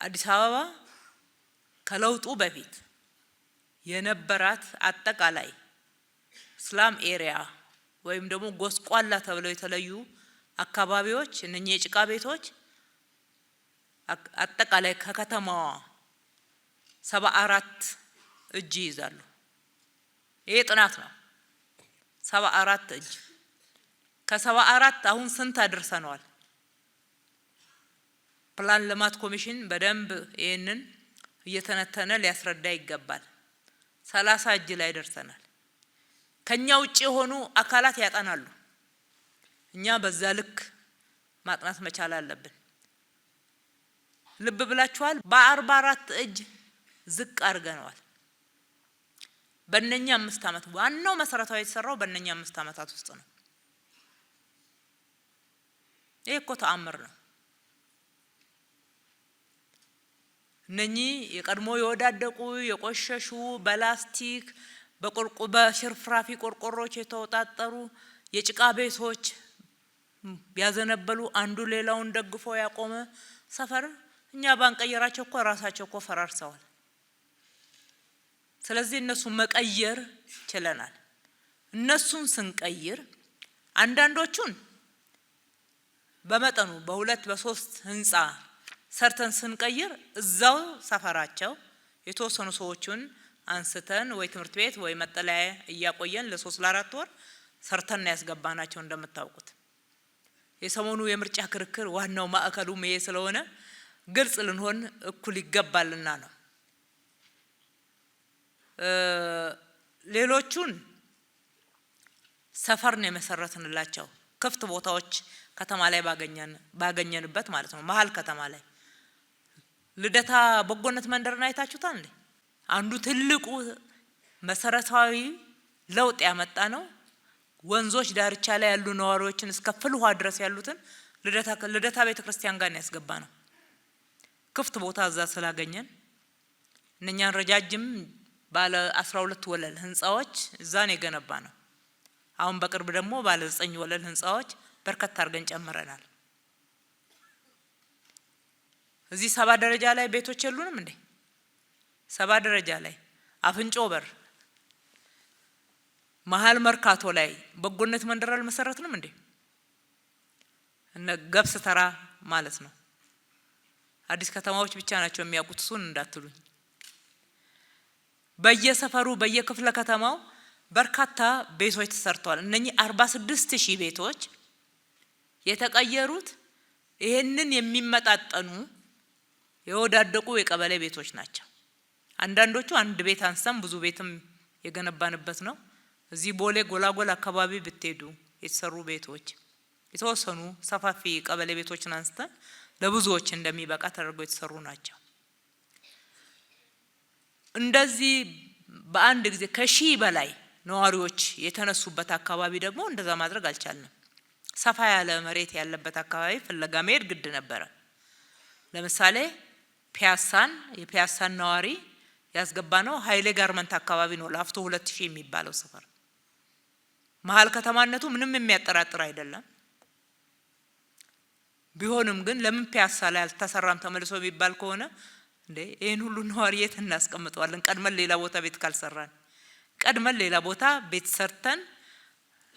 አዲስ አበባ ከለውጡ በፊት የነበራት አጠቃላይ ስላም ኤሪያ ወይም ደግሞ ጎስቋላ ተብለው የተለዩ አካባቢዎች እነኚህ የጭቃ ቤቶች አጠቃላይ ከከተማዋ 74 እጅ ይዛሉ። ይሄ ጥናት ነው። 74 እጅ ከ74 አሁን ስንት አድርሰናል? ፕላን ልማት ኮሚሽን በደንብ ይሄንን እየተነተነ ሊያስረዳ ይገባል። 30 እጅ ላይ ደርሰናል። ከኛ ውጪ የሆኑ አካላት ያጠናሉ። እኛ በዛ ልክ ማጥናት መቻል አለብን። ልብ ብላችኋል። በ44 እጅ ዝቅ አድርገናል። በእነኛ 5 አመት ዋናው መሰረታዊ የተሰራው በእነኛ 5 አመታት ውስጥ ነው። ይሄ እኮ ተአምር ነው። እነኚህ የቀድሞ የወዳደቁ የቆሸሹ በላስቲክ በሽርፍራፊ ቆርቆሮች የተወጣጠሩ የጭቃ ቤቶች ያዘነበሉ አንዱ ሌላውን ደግፎ ያቆመ ሰፈር እኛ ባንቀየራቸው እኮ ራሳቸው እኮ ፈራርሰዋል። ስለዚህ እነሱን መቀየር ችለናል። እነሱን ስንቀይር አንዳንዶቹን በመጠኑ በ2 በ3 ህንጻ ሰርተን ስንቀይር እዛው ሰፈራቸው የተወሰኑ ሰዎችን አንስተን ወይ ትምህርት ቤት ወይ መጠለያ እያቆየን ለ3 ለ4 ወር ሰርተን ያስገባናቸው። እንደምታውቁት የሰሞኑ የምርጫ ክርክር ዋናው ማዕከሉ ምን ስለሆነ ግልጽ ልንሆን እኩል ይገባልና ነው። ሌሎቹን ሰፈር ነው የመሰረትንላቸው ክፍት ቦታዎች ከተማ ላይ ባገኘንበት ማለት ነው። መሀል ከተማ ላይ ልደታ በጎነት መንደርና አይታችሁታል እንዴ? አንዱ ትልቁ መሰረታዊ ለውጥ ያመጣ ነው። ወንዞች ዳርቻ ላይ ያሉ ነዋሪዎችን እስከ ፍልውሃ ድረስ ያሉትን ልደታ ቤተክርስቲያን ጋር ያስገባ ነው። ክፍት ቦታ እዛ ስላገኘን እነኛን ረጃጅም ባለ 12 ወለል ህንጻዎች እዛ ነው የገነባ ነው። አሁን በቅርብ ደግሞ ባለ 9 ወለል ህንጻዎች በርከት አድርገን ጨምረናል። እዚህ 7 ደረጃ ላይ ቤቶች የሉንም እንዴ? 7 ደረጃ ላይ አፍንጮ በር መሀል መርካቶ ላይ በጎነት መንደር አልመሰረትንም እንዴ? እነ ገብስ ተራ ማለት ነው። አዲስ ከተማዎች ብቻ ናቸው የሚያውቁት እሱን እንዳትሉኝ። በየሰፈሩ በየክፍለ ከተማው በርካታ ቤቶች ተሰርተዋል። እነኚህ 46000 ቤቶች የተቀየሩት ይሄንን የሚመጣጠኑ የወዳደቁ የቀበሌ ቤቶች ናቸው። አንዳንዶቹ አንድ ቤት አንስተን ብዙ ቤትም የገነባንበት ነው። እዚህ ቦሌ ጎላጎል አካባቢ ብትሄዱ የተሰሩ ቤቶች የተወሰኑ ሰፋፊ ቀበሌ ቤቶችን አንስተን ለብዙዎች እንደሚበቃ ተደርገው የተሰሩ ናቸው። እንደዚህ በአንድ ጊዜ ከ1000 በላይ ነዋሪዎች የተነሱበት አካባቢ ደግሞ እንደዛ ማድረግ አልቻልንም። ሰፋ ያለ መሬት ያለበት አካባቢ ፍለጋ መሄድ ግድ ነበረ። ለምሳሌ የፒያሳን ነዋሪ ያስገባነው ኃይሌ ጋርመንት አካባቢ ነው። ላፍቶ 2000 የሚባለው ሰፈር መሀል ከተማነቱ ምንም የሚያጠራጥር አይደለም። ቢሆንም ግን ለምን ፒያሳ ላይ አልተሰራም ተመልሶ የሚባል ከሆነ እንዴ ይሄን ሁሉ ነዋሪ የት እናስቀምጠዋለን? ቀድመን ሌላ ቦታ ቤት ካልሰራን ቀድመን ሌላ ቦታ ቤት ሰርተን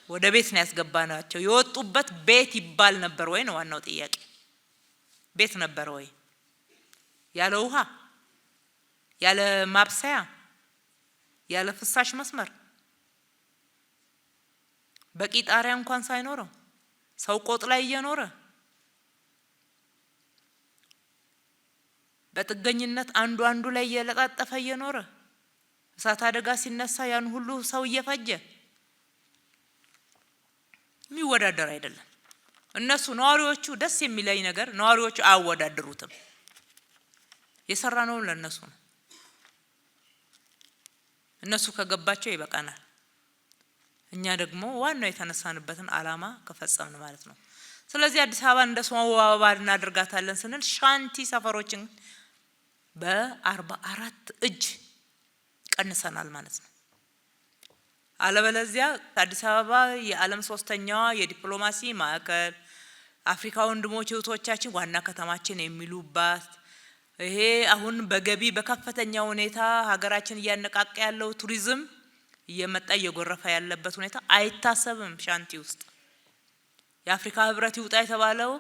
ወደ ቤት ነው ያስገባናቸው። የወጡበት ቤት ይባል ነበር ወይ ነው ዋናው ጥያቄ። ቤት ነበር ወይ? ያለ ውሃ፣ ያለ ማብሰያ፣ ያለ ፍሳሽ መስመር፣ በቂ ጣሪያ እንኳን ሳይኖረው ሰው ቆጥ ላይ እየኖረ በጥገኝነት አንዱ ላይ እየለጣጠፈ እየኖረ እሳት አደጋ ሲነሳ ያን ሁሉ ሰው እየፈጀ የሚወዳደር አይደለም። እነሱ ነዋሪዎቹ ደስ የሚለኝ ነገር ነዋሪዎቹ አያወዳድሩትም። የሰራነው ለነሱ ነው። እነሱ ከገባቸው ይበቃናል። እኛ ደግሞ ዋናው የተነሳንበትን አላማ ከፈጸምን ማለት ነው። ስለዚህ አዲስ አበባ እንደ ስሟ ውብ እናደርጋታለን ስንል ሻንቲ ሰፈሮችን በ44 እጅ ቀንሰናል ማለት ነው። አለበለዚያ አዲስ አበባ የዓለም 3ኛዋ የዲፕሎማሲ ማዕከል አፍሪካ ወንድሞች እህቶቻችን ዋና ከተማችን የሚሉባት ይሄ አሁን በገቢ በከፍተኛ ሁኔታ ሀገራችን እያነቃቀ ያለው ቱሪዝም እየመጣ እየጎረፈ ያለበት ሁኔታ አይታሰብም። ሻንቲ ውስጥ የአፍሪካ ህብረት ይውጣ የተባለው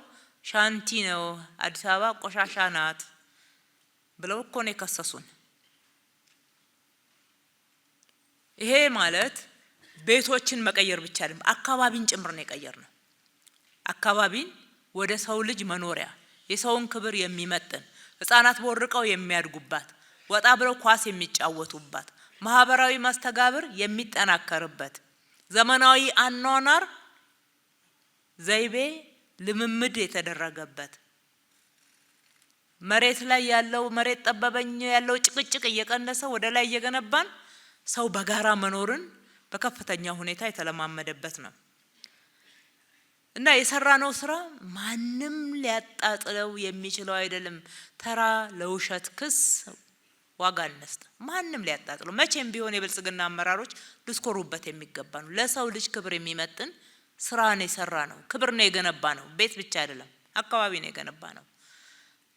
ሻንቲ ነው፣ አዲስ አበባ ቆሻሻ ናት ብለው እኮ ነው የከሰሱን። ይሄ ማለት ቤቶችን መቀየር ብቻ አይደለም፣ አካባቢን ጭምር ነው የቀየርነው። አካባቢን ወደ ሰው ልጅ መኖሪያ፣ የሰውን ክብር የሚመጥን፣ ህፃናት ቦርቀው የሚያድጉባት፣ ወጣ ብለው ኳስ የሚጫወቱባት፣ ማህበራዊ መስተጋብር የሚጠናከርበት፣ ዘመናዊ አኗኗር ዘይቤ ልምምድ የተደረገበት፣ መሬት ላይ ያለው መሬት ጠበበኝ ያለው ጭቅጭቅ እየቀነሰ ወደ ላይ እየገነባን ሰው በጋራ መኖርን በከፍተኛ ሁኔታ የተለማመደበት ነው። እና የሰራነው ስራ ማንም ሊያጣጥለው የሚችለው አይደለም። ተራ ለውሸት ክስ ዋጋ አንስጥ። ማንም ሊያጣጥለው መቼም ቢሆን የብልጽግና አመራሮች ልስኮሩበት የሚገባ ነው። ለሰው ልጅ ክብር የሚመጥን ስራ ነው የሰራነው። ክብር ነው የገነባ ነው። ቤት ብቻ አይደለም፣ አካባቢ ነው የገነባ ነው።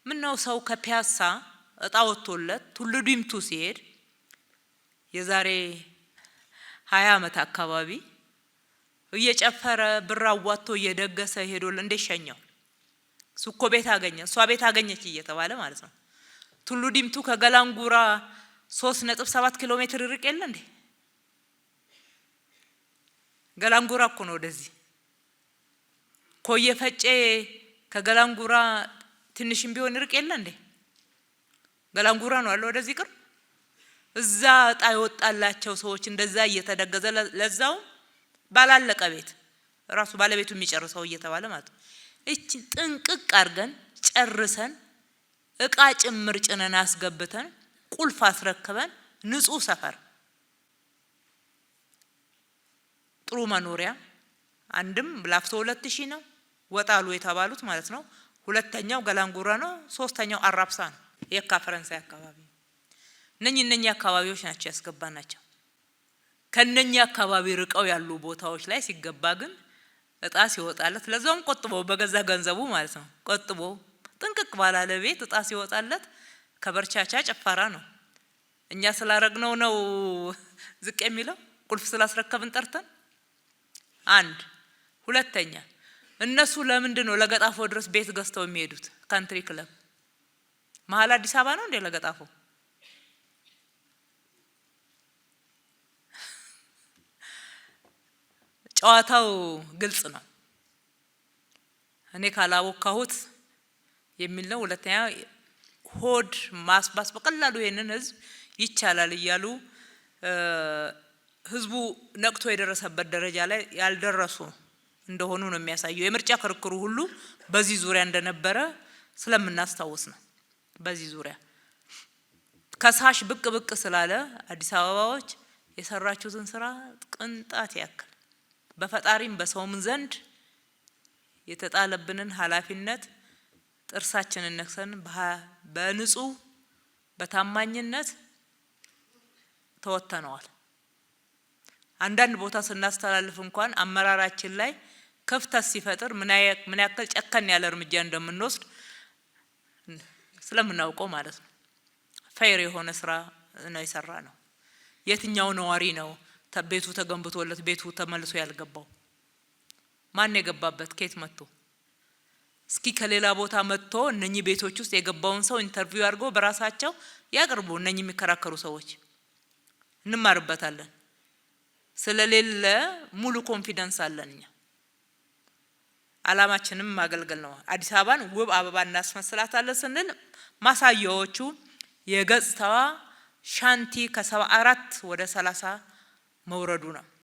ምን ነው ሰው ከፒያሳ እጣ ወጥቶለት ቱሉ ዲምቱ ሲሄድ የዛሬ 20 ዓመት አካባቢ እየጨፈረ ብር አዋጥቶ እየደገሰ ሄዶል እንደ ሸኛው ሱኮ ቤት አገኘ እሷ ቤት አገኘች እየተባለ ማለት ነው። ቱሉ ዲምቱ ከገላንጉራ 3.7 ኪሎ ሜትር ርቅ የለ እንዴ? ገላንጉራ እኮ ነው ወደዚህ። ኮየ ፈጬ ከገላንጉራ ትንሽም ቢሆን ርቅ የለ እንዴ? ገላንጉራ ነው አለ ወደዚህ ቅር። እዛ እጣ ይወጣላቸው ሰዎች እንደዛ እየተደገዘ ለዛው ባላለቀ ቤት ራሱ ባለቤቱ የሚጨርሰው እየተባለ ማለት ነው። እቺ ጥንቅቅ አርገን ጨርሰን እቃ ጭምር ጭነን አስገብተን ቁልፍ አስረክበን ንጹህ ሰፈር ጥሩ መኖሪያ አንድም ላፍቶ 2000 ነው ወጣሉ የተባሉት ማለት ነው። ሁለተኛው ገላንጉራ ነው። ሶስተኛው አራብሳ ነው፣ የካ ፈረንሳይ አካባቢ። እነኛ አካባቢዎች ናቸው ያስገባናቸው። ከነኛ አካባቢ ርቀው ያሉ ቦታዎች ላይ ሲገባ ግን እጣ ሲወጣለት ለዛውም ቆጥቦ በገዛ ገንዘቡ ማለት ነው ቆጥቦ ጥንቅቅ ባላለ ቤት እጣ ሲወጣለት ከበርቻቻ ጨፋራ ነው። እኛ ስላረግነው ነው ዝቅ የሚለው ቁልፍ ስላስረከብን ጠርተን። አንድ ሁለተኛ እነሱ ለምንድን ነው ለገጣፎ ድረስ ቤት ገዝተው የሚሄዱት? ካንትሪ ክለብ መሀል አዲስ አበባ ነው እንዴ ለገጣፎ? ጨዋታው ግልጽ ነው። እኔ ካላወካሁት የሚል ነው። ሁለተኛ ሆድ ማስባስ በቀላሉ ይሄንን ህዝብ ይቻላል እያሉ ህዝቡ ነቅቶ የደረሰበት ደረጃ ላይ ያልደረሱ እንደሆኑ ነው የሚያሳየው። የምርጫ ክርክሩ ሁሉ በዚህ ዙሪያ እንደነበረ ስለምናስታውስ ነው። በዚህ ዙሪያ ከሳሽ ብቅ ስላለ አዲስ አበባዎች የሰራችሁትን ስራ ቅንጣት ያክል በፈጣሪም በሰውም ዘንድ የተጣለብንን ኃላፊነት ጥርሳችንን ነክሰን በንጹህ በታማኝነት ተወተነዋል። አንዳንድ ቦታ ስናስተላልፍ እንኳን አመራራችን ላይ ክፍተት ሲፈጥር ምን ያክል ጨከን ያለ እርምጃ እንደምንወስድ ስለምናውቀው ማለት ነው። ፌር የሆነ ስራ ነው የሰራ ነው። የትኛው ነዋሪ ነው ቤቱ ተገንብቶለት ቤቱ ተመልሶ ያልገባው? ማን የገባበት? ከየት መጥቶ? እስኪ ከሌላ ቦታ መጥቶ እነኚህ ቤቶች ውስጥ የገባውን ሰው ኢንተርቪው አድርጎ በራሳቸው ያቅርቡ። እነኚህ የሚከራከሩ ሰዎች እንማርበታለን። ስለሌለ ሙሉ ኮንፊደንስ አለን። እኛ አላማችንም ማገልገል ነው። አዲስ አበባን ውብ አበባ እናስመስላታለን ስንል ማሳያዎቹ የገጽታዋ ሻንቲ ከ74 ወደ 30 መውረዱ ነው።